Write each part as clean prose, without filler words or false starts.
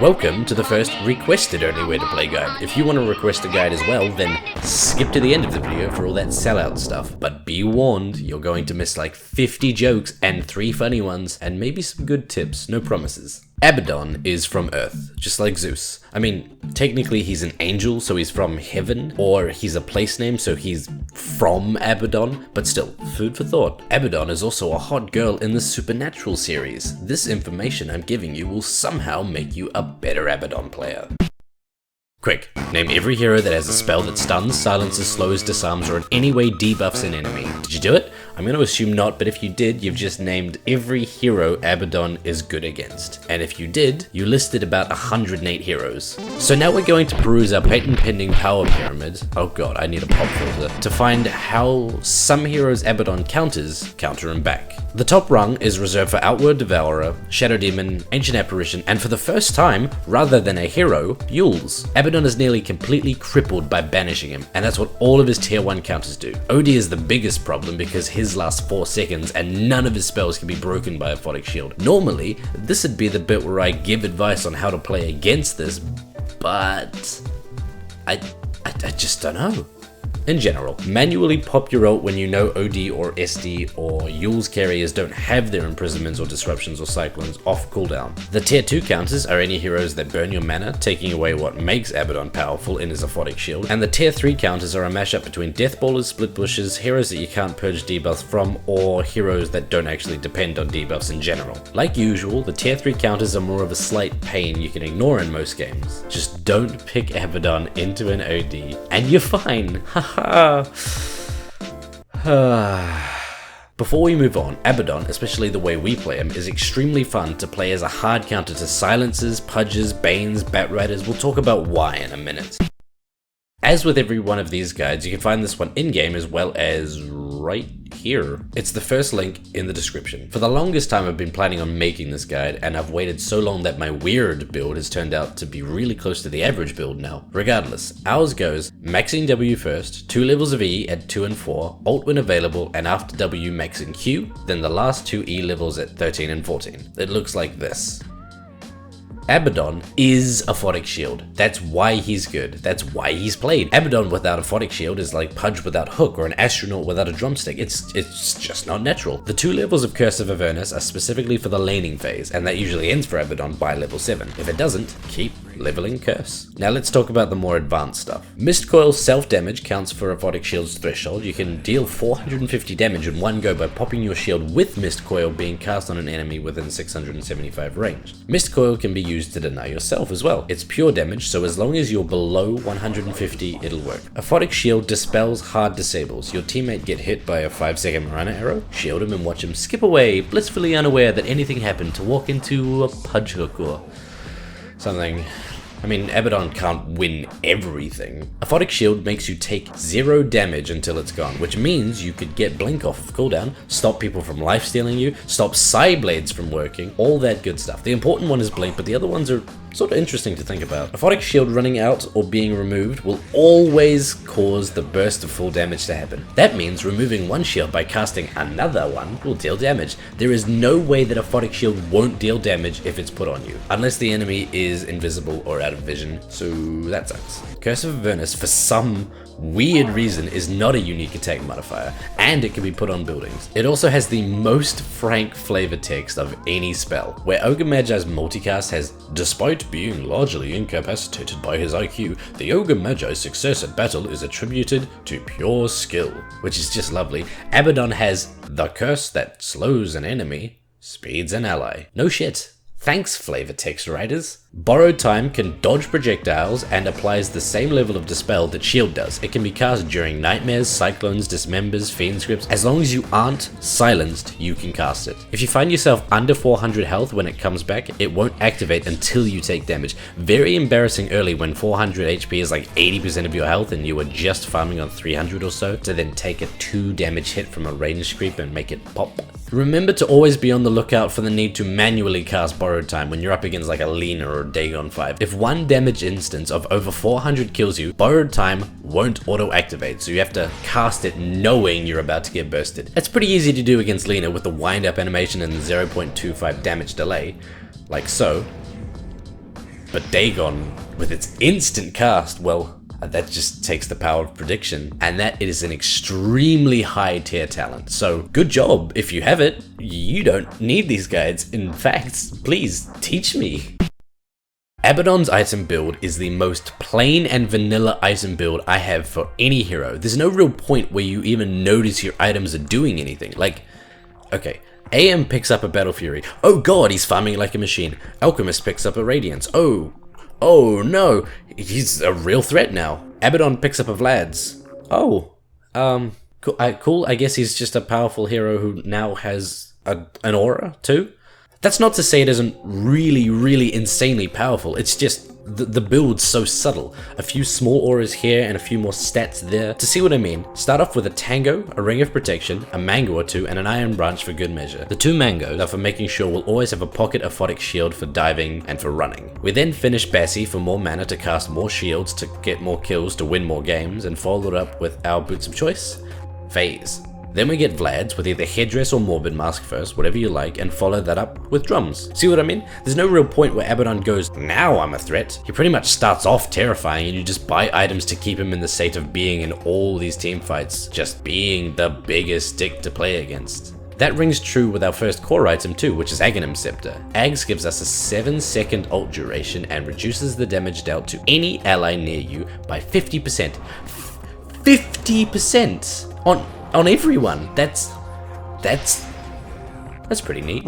Welcome to the first requested only way to play guide. If you want to request a guide as well, then skip to the end of the video for all that sellout stuff. But be warned, you're going to miss like 50 jokes and 3 funny ones, and maybe some good tips, no promises. Abaddon is from Earth, just like Zeus. I mean, technically he's an angel, so he's from heaven, or he's a place name, so he's from Abaddon, but still, food for thought. Abaddon is also a hot girl in the Supernatural series. This information I'm giving you will somehow make you a better Abaddon player. Quick, name every hero that has a spell that stuns, silences, slows, disarms, or in any way debuffs an enemy. Did you do it? I'm going to assume not, but if you did, you've just named every hero Abaddon is good against. And if you did, you listed about 108 heroes. So now we're going to peruse our patent pending power pyramid, oh god, I need a pop filter, to find how some heroes Abaddon counters counter him back. The top rung is reserved for Outward Devourer, Shadow Demon, Ancient Apparition, and for the first time, rather than a hero, Yules. Abaddon is nearly completely crippled by banishing him, and that's what all of his tier 1 counters do. OD is the biggest problem because his lasts 4 seconds and none of his spells can be broken by a Aphotic Shield. Normally, this would be the bit where I give advice on how to play against this, but I just don't know. In general, manually pop your ult when you know OD or SD or Yules carriers don't have their imprisonments or disruptions or cyclones off cooldown. The tier 2 counters are any heroes that burn your mana, taking away what makes Abaddon powerful in his Aphotic Shield, and the tier 3 counters are a mashup between Death Ballers, Split Bushes, heroes that you can't purge debuffs from, or heroes that don't actually depend on debuffs in general. Like usual, the tier 3 counters are more of a slight pain you can ignore in most games. Just don't pick Abaddon into an OD, and you're fine. Before we move on, Abaddon, especially the way we play him, is extremely fun to play as a hard counter to Silencers, Pudges, Banes, Batriders. We'll talk about why in a minute. As with every one of these guides, you can find this one in-game as well as right here. It's the first link in the description. For the longest time I've been planning on making this guide, and I've waited so long that my weird build has turned out to be really close to the average build now. Regardless, ours goes maxing W first, 2 levels of E at 2 and 4, ult when available, and after W maxing Q, then the last 2 E levels at 13 and 14. It looks like this. Abaddon is a Aphotic Shield. That's why he's good. That's why he's played. Abaddon without a Aphotic Shield is like Pudge without Hook or an Astronaut without a Drumstick. It's just not natural. The 2 levels of Curse of Avernus are specifically for the laning phase, and that usually ends for Abaddon by level 7. If it doesn't, keep leveling Curse. Now let's talk about the more advanced stuff. Mist Coil's self-damage counts for Aphotic Shield's threshold. You can deal 450 damage in one go by popping your shield with Mist Coil being cast on an enemy within 675 range. Mist Coil can be used to deny yourself as well. It's pure damage, so as long as you're below 150, it'll work. Aphotic Shield dispels hard disables. Your teammate get hit by a 5-second Marana arrow, shield him and watch him skip away, blissfully unaware that anything happened to walk into a Pudge Hook or something. I mean, Abaddon can't win everything. Aphotic Shield makes you take 0 damage until it's gone, which means you could get Blink off of cooldown, stop people from lifestealing you, stop Psy Blades from working, all that good stuff. The important one is Blink, but the other ones are sort of interesting to think about. Aphotic Shield running out or being removed will always cause the burst of full damage to happen. That means removing one shield by casting another one will deal damage. There is no way that Aphotic Shield won't deal damage if it's put on you, unless the enemy is invisible or out of vision, so that sucks. Curse of Avernus, for some weird reason, is not a unique attack modifier, and it can be put on buildings. It also has the most frank flavor text of any spell, where Ogre Magi's multicast has, despite being largely incapacitated by his IQ, the Ogre Magi's success at battle is attributed to pure skill, which is just lovely. Abaddon has the curse that slows an enemy, speeds an ally. No shit. Thanks, flavor text writers. Borrowed Time can dodge projectiles and applies the same level of dispel that Shield does. It can be cast during nightmares, cyclones, dismembers, fiend scripts. As long as you aren't silenced, you can cast it. If you find yourself under 400 health when it comes back, it won't activate until you take damage. Very embarrassing early when 400 HP is like 80% of your health and you were just farming on 300 or so to then take a 2 damage hit from a ranged creep and make it pop. Remember to always be on the lookout for the need to manually cast Borrowed Time when you're up against like a Lina or a Dagon 5. If one damage instance of over 400 kills you, Borrowed Time won't auto-activate, so you have to cast it knowing you're about to get bursted. It's pretty easy to do against Lina with the wind-up animation and the 0.25 damage delay, like so. But Dagon, with its instant cast, well, that just takes the power of prediction, and that is an extremely high tier talent. So good job if you have it. You don't need these guides. In fact, please teach me. Abaddon's item build is the most plain and vanilla item build I have for any hero. There's no real point where you even notice your items are doing anything. Like, okay, AM picks up a Battle Fury. Oh god, he's farming like a machine. Alchemist picks up a Radiance. Oh no, he's a real threat now. Abaddon picks up a Vlad's. Oh, cool. I guess he's just a powerful hero who now has an aura too. That's not to say it isn't really insanely powerful. It's just the build's so subtle. A few small auras here and a few more stats there. To see what I mean, start off with a Tango, a Ring of Protection, a Mango or two, and an Iron Branch for good measure. The 2 Mangoes are for making sure we'll always have a pocket aphotic shield for diving and for running. We then finish Bassi for more mana to cast more shields to get more kills to win more games, and follow it up with our boots of choice, Phase. Then we get Vlad's with either Headdress or Morbid Mask first, whatever you like, and follow that up with Drums. See what I mean? There's no real point where Abaddon goes, now I'm a threat. He pretty much starts off terrifying and you just buy items to keep him in the state of being in all these team fights, just being the biggest dick to play against. That rings true with our first core item too, which is Aghanim Scepter. Ags gives us a 7-second ult duration and reduces the damage dealt to any ally near you by 50%. 50% on everyone. That's pretty neat.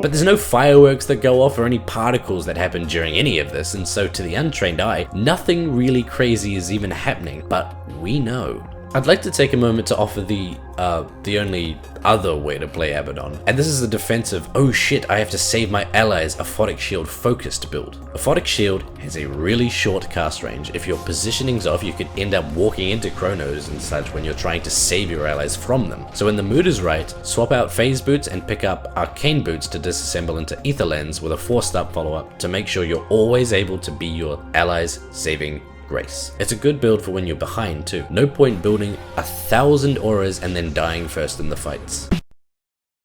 But there's no fireworks that go off or any particles that happen during any of this, and so to the untrained eye, nothing really crazy is even happening, but we know. I'd like to take a moment to offer the only other way to play Abaddon, and this is the defensive, oh shit, I have to save my allies, Aphotic Shield focused build. Aphotic Shield has a really short cast range. If your positioning's off, you could end up walking into Chronos and such when you're trying to save your allies from them. So when the mood is right, swap out Phase Boots and pick up Arcane Boots to disassemble into Ether Lens with a 4-star follow-up to make sure you're always able to be your allies' saving grace. It's a good build for when you're behind too. No point building 1,000 auras and then dying first in the fights.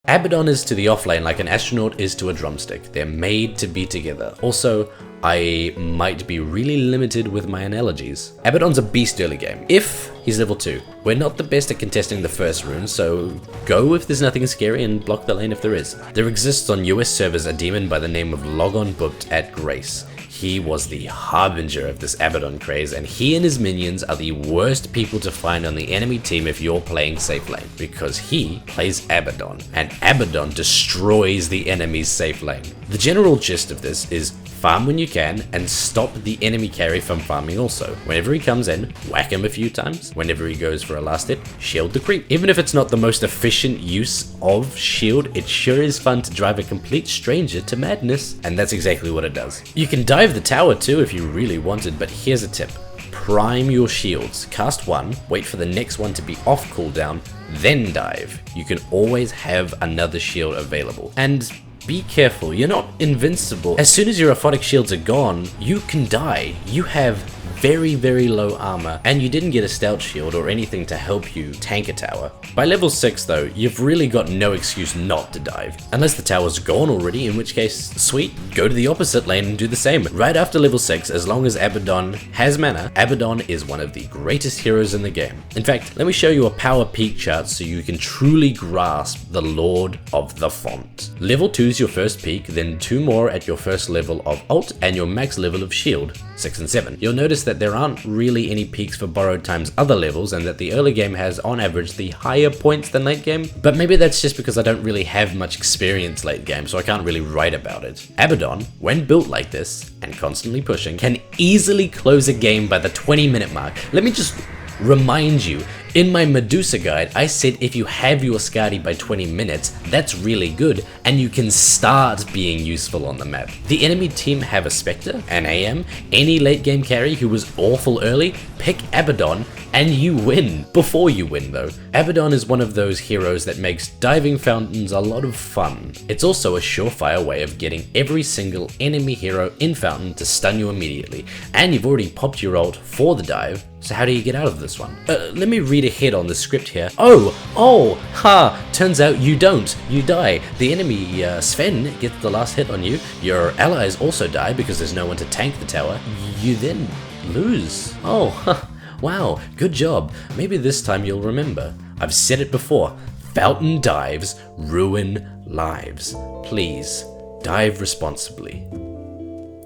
Abaddon is to the offlane like an astronaut is to a drumstick. They're made to be together. Also, I might be really limited with my analogies. Abaddon's a beast early game, if he's level 2. We're not the best at contesting the first rune, so go if there's nothing scary and block the lane if there is. There exists on US servers a demon by the name of Logon Booked at Grace. He was the harbinger of this Abaddon craze, and he and his minions are the worst people to find on the enemy team if you're playing safe lane, because he plays Abaddon, and Abaddon destroys the enemy's safe lane. The general gist of this is farm when you can, and stop the enemy carry from farming also. Whenever he comes in, whack him a few times. Whenever he goes for a last hit, shield the creep. Even if it's not the most efficient use of shield, it sure is fun to drive a complete stranger to madness, and that's exactly what it does. You can dive the tower too if you really wanted, but here's a tip. Prime your shields. Cast one, wait for the next one to be off cooldown, then dive. You can always have another shield available. And be careful, you're not invincible. As soon as your aphotic shields are gone, you can die. You have very low armor, and you didn't get a stout shield or anything to help you tank a tower. By level 6 though, you've really got no excuse not to dive. Unless the tower's gone already, in which case, sweet, go to the opposite lane and do the same. Right after level 6, as long as Abaddon has mana, Abaddon is one of the greatest heroes in the game. In fact, let me show you a power peak chart so you can truly grasp the Lord of the Font. Level 2 is your first peak, then 2 more at your first level of ult and your max level of shield, 6 and 7. You'll notice that there aren't really any peaks for Borrowed Time's other levels, and that the early game has on average the higher points than late game, but maybe that's just because I don't really have much experience late game, so I can't really write about it. Abaddon, when built like this, and constantly pushing, can easily close a game by the 20-minute mark. Let me just remind you, in my Medusa guide, I said if you have your Skadi by 20 minutes, that's really good, and you can start being useful on the map. The enemy team have a Spectre, an AM, any late game carry who was awful early, pick Abaddon, and you win. Before you win though. Abaddon is one of those heroes that makes diving fountains a lot of fun. It's also a surefire way of getting every single enemy hero in fountain to stun you immediately, and you've already popped your ult for the dive, so how do you get out of this one? Let me read to hit on the script here. Oh, ha, turns out you don't. You die. The enemy, Sven, gets the last hit on you. Your allies also die because there's no one to tank the tower. You then lose. Oh, huh. Wow, good job. Maybe this time you'll remember. I've said it before. Fountain dives ruin lives. Please, dive responsibly.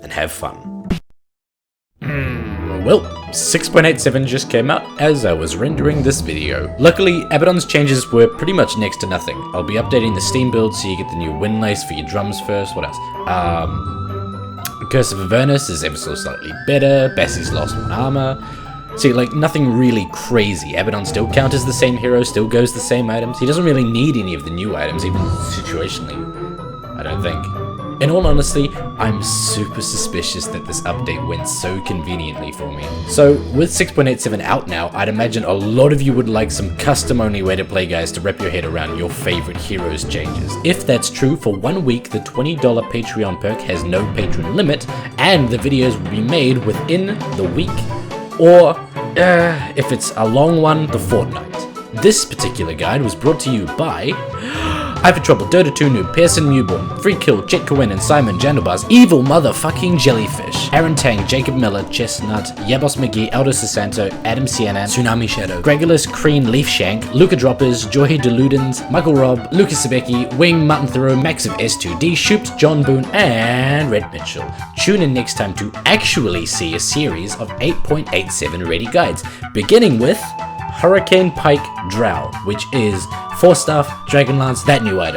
And have fun. Well, 6.87 just came out as I was rendering this video. Luckily, Abaddon's changes were pretty much next to nothing. I'll be updating the Steam build so you get the new wind lace for your drums first. What else? Curse of Avernus is ever so slightly better. Bassie's lost one armor. See, like, nothing really crazy. Abaddon still counters the same hero, still goes the same items. He doesn't really need any of the new items, even situationally, I don't think. In all honesty, I'm super suspicious that this update went so conveniently for me. So, with 6.87 out now, I'd imagine a lot of you would like some custom-only way to play guides to wrap your head around your favorite heroes' changes. If that's true, for 1 week, the $20 Patreon perk has no patron limit, and the videos will be made within the week, or, if it's a long one, the fortnight. This particular guide was brought to you by Hyper Trouble, Dota 2 Noob, Pearson Newborn, Free Kill, Chet Cohen and Simon Jandelbars, Evil Motherfucking Jellyfish, Aaron Tang, Jacob Miller, Chestnut, Yabos McGee, Aldo Sasanto, Adam Sianan, Tsunami Shadow, Gregulus, Crean, Leafshank, Luca Droppers, Joy Deludens, Michael Robb, Lucas Sabecki, Wing, Mutton Thoreau, Max of S2D, Shoops, John Boone, and Red Mitchell. Tune in next time to actually see a series of 8.87 ready guides, beginning with Hurricane Pike Drow, which is 4 staff, Dragonlance, that new item.